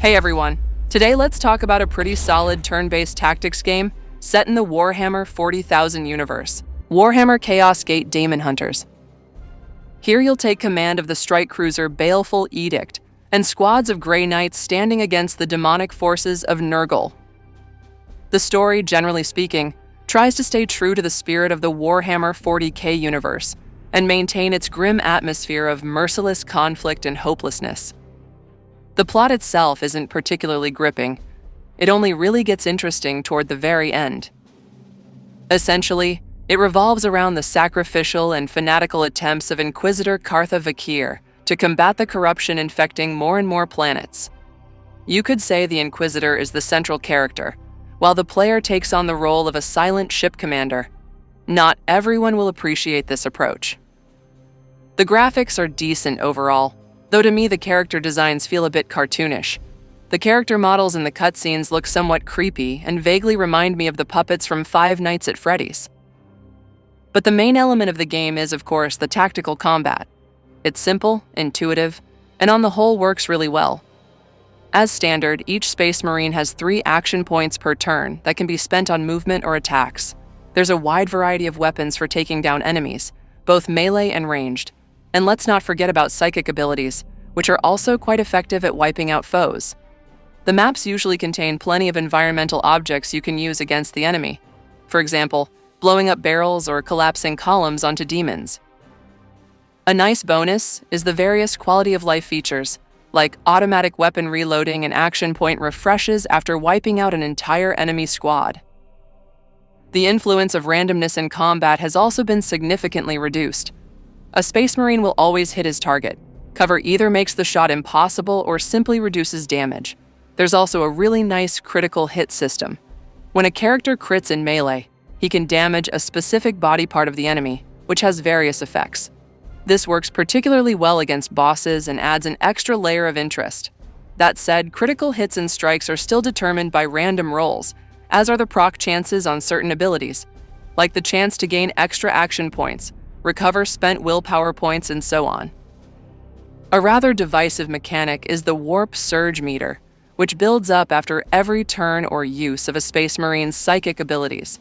Hey everyone, today let's talk about a pretty solid turn-based tactics game set in the Warhammer 40,000 universe, Warhammer Chaos Gate Daemonhunters. Here you'll take command of the strike cruiser Baleful Edict and squads of Grey Knights standing against the demonic forces of Nurgle. The story, generally speaking, tries to stay true to the spirit of the Warhammer 40k universe and maintain its grim atmosphere of merciless conflict and hopelessness. The plot itself isn't particularly gripping. It only really gets interesting toward the very end. Essentially, it revolves around the sacrificial and fanatical attempts of Inquisitor Cartha Vakir to combat the corruption infecting more and more planets. You could say the Inquisitor is the central character, while the player takes on the role of a silent ship commander. Not everyone will appreciate this approach. The graphics are decent overall, though to me the character designs feel a bit cartoonish. The character models in the cutscenes look somewhat creepy and vaguely remind me of the puppets from Five Nights at Freddy's. But the main element of the game is, of course, the tactical combat. It's simple, intuitive, and on the whole works really well. As standard, each Space Marine has 3 action points per turn that can be spent on movement or attacks. There's a wide variety of weapons for taking down enemies, both melee and ranged. And let's not forget about psychic abilities, which are also quite effective at wiping out foes. The maps usually contain plenty of environmental objects you can use against the enemy. For example, blowing up barrels or collapsing columns onto demons. A nice bonus is the various quality of life features, like automatic weapon reloading and action point refreshes after wiping out an entire enemy squad. The influence of randomness in combat has also been significantly reduced. A Space Marine will always hit his target. Cover either makes the shot impossible or simply reduces damage. There's also a really nice critical hit system. When a character crits in melee, he can damage a specific body part of the enemy, which has various effects. This works particularly well against bosses and adds an extra layer of interest. That said, critical hits and strikes are still determined by random rolls, as are the proc chances on certain abilities, like the chance to gain extra action points, recover spent willpower points, and so on. A rather divisive mechanic is the warp surge meter, which builds up after every turn or use of a Space Marine's psychic abilities.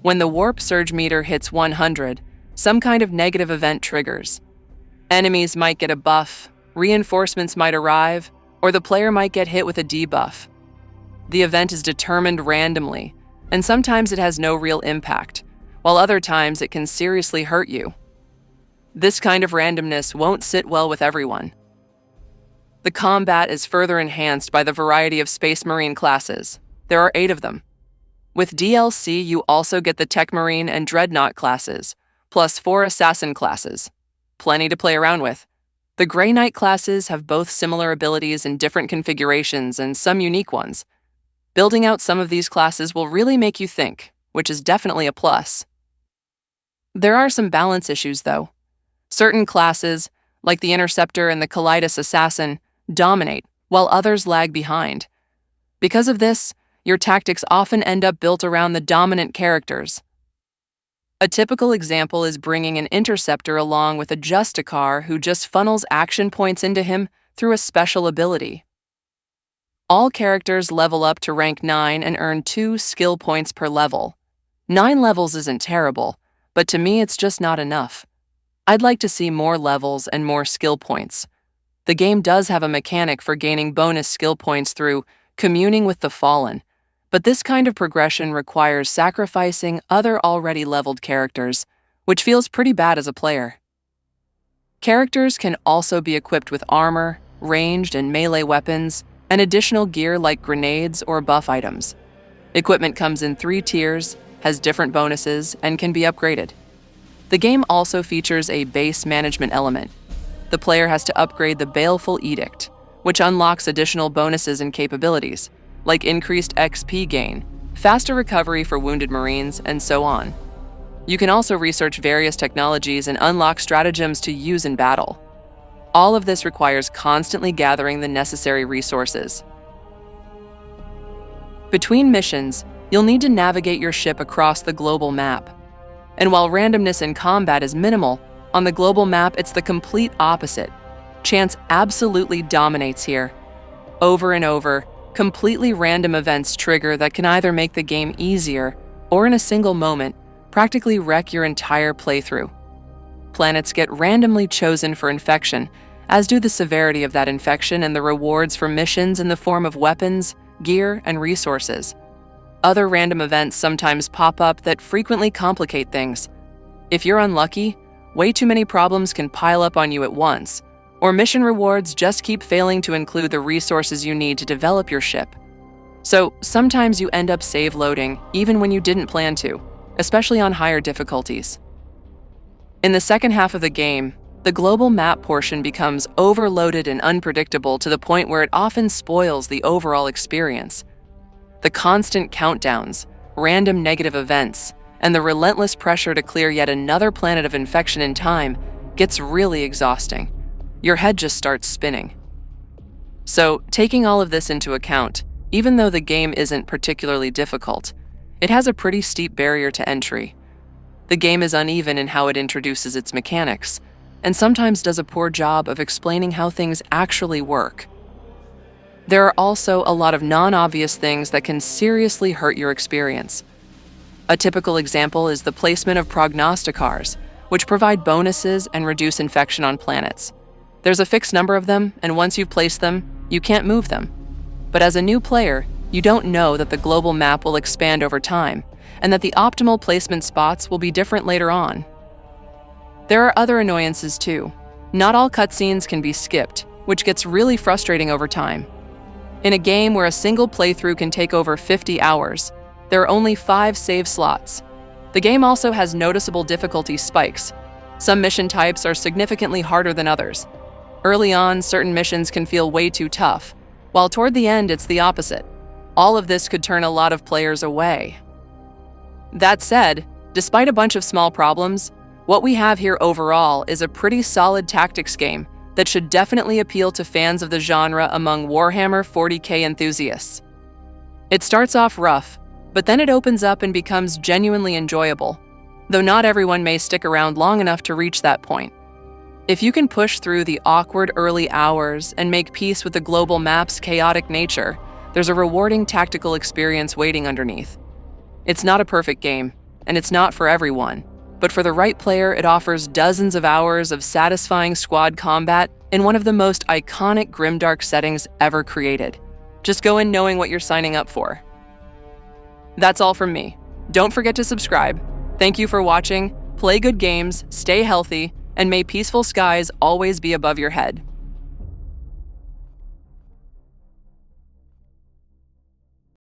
When the warp surge meter hits 100, some kind of negative event triggers. Enemies might get a buff, reinforcements might arrive, or the player might get hit with a debuff. The event is determined randomly, and sometimes it has no real impact, while other times it can seriously hurt you. This kind of randomness won't sit well with everyone. The combat is further enhanced by the variety of Space Marine classes. There are 8 of them. With DLC, you also get the Tech Marine and Dreadnought classes, plus 4 Assassin classes. Plenty to play around with. The Grey Knight classes have both similar abilities in different configurations and some unique ones. Building out some of these classes will really make you think, which is definitely a plus. There are some balance issues, though. Certain classes, like the Interceptor and the Kalidas Assassin, dominate, while others lag behind. Because of this, your tactics often end up built around the dominant characters. A typical example is bringing an Interceptor along with a Justicar who just funnels action points into him through a special ability. All characters level up to rank 9 and earn 2 skill points per level. 9 levels isn't terrible, but to me it's just not enough. I'd like to see more levels and more skill points. The game does have a mechanic for gaining bonus skill points through communing with the fallen, but this kind of progression requires sacrificing other already leveled characters, which feels pretty bad as a player. Characters can also be equipped with armor, ranged and melee weapons, and additional gear like grenades or buff items. Equipment comes in 3 tiers, has different bonuses, and can be upgraded. The game also features a base management element. The player has to upgrade the Baleful Edict, which unlocks additional bonuses and capabilities, like increased XP gain, faster recovery for wounded Marines, and so on. You can also research various technologies and unlock stratagems to use in battle. All of this requires constantly gathering the necessary resources. Between missions, you'll need to navigate your ship across the global map. And while randomness in combat is minimal, on the global map it's the complete opposite. Chance absolutely dominates here. Over and over, completely random events trigger that can either make the game easier or, in a single moment, practically wreck your entire playthrough. Planets get randomly chosen for infection, as do the severity of that infection and the rewards for missions in the form of weapons, gear, and resources. Other random events sometimes pop up that frequently complicate things. If you're unlucky, way too many problems can pile up on you at once, or mission rewards just keep failing to include the resources you need to develop your ship. So sometimes you end up save loading even when you didn't plan to, especially on higher difficulties. In the second half of the game, the global map portion becomes overloaded and unpredictable to the point where it often spoils the overall experience. The constant countdowns, random negative events, and the relentless pressure to clear yet another planet of infection in time gets really exhausting. Your head just starts spinning. So, taking all of this into account, even though the game isn't particularly difficult, it has a pretty steep barrier to entry. The game is uneven in how it introduces its mechanics, and sometimes does a poor job of explaining how things actually work. There are also a lot of non-obvious things that can seriously hurt your experience. A typical example is the placement of prognosticars, which provide bonuses and reduce infection on planets. There's a fixed number of them, and once you've placed them, you can't move them. But as a new player, you don't know that the global map will expand over time, and that the optimal placement spots will be different later on. There are other annoyances too. Not all cutscenes can be skipped, which gets really frustrating over time. In a game where a single playthrough can take over 50 hours, there are only 5 save slots. The game also has noticeable difficulty spikes. Some mission types are significantly harder than others. Early on, certain missions can feel way too tough, while toward the end it's the opposite. All of this could turn a lot of players away. That said, despite a bunch of small problems, what we have here overall is a pretty solid tactics game that should definitely appeal to fans of the genre among Warhammer 40k enthusiasts. It starts off rough, but then it opens up and becomes genuinely enjoyable, though not everyone may stick around long enough to reach that point. If you can push through the awkward early hours and make peace with the global map's chaotic nature, there's a rewarding tactical experience waiting underneath. It's not a perfect game, and it's not for everyone, but for the right player, it offers dozens of hours of satisfying squad combat in one of the most iconic grimdark settings ever created. Just go in knowing what you're signing up for. That's all from me. Don't forget to subscribe. Thank you for watching. Play good games, stay healthy, and may peaceful skies always be above your head.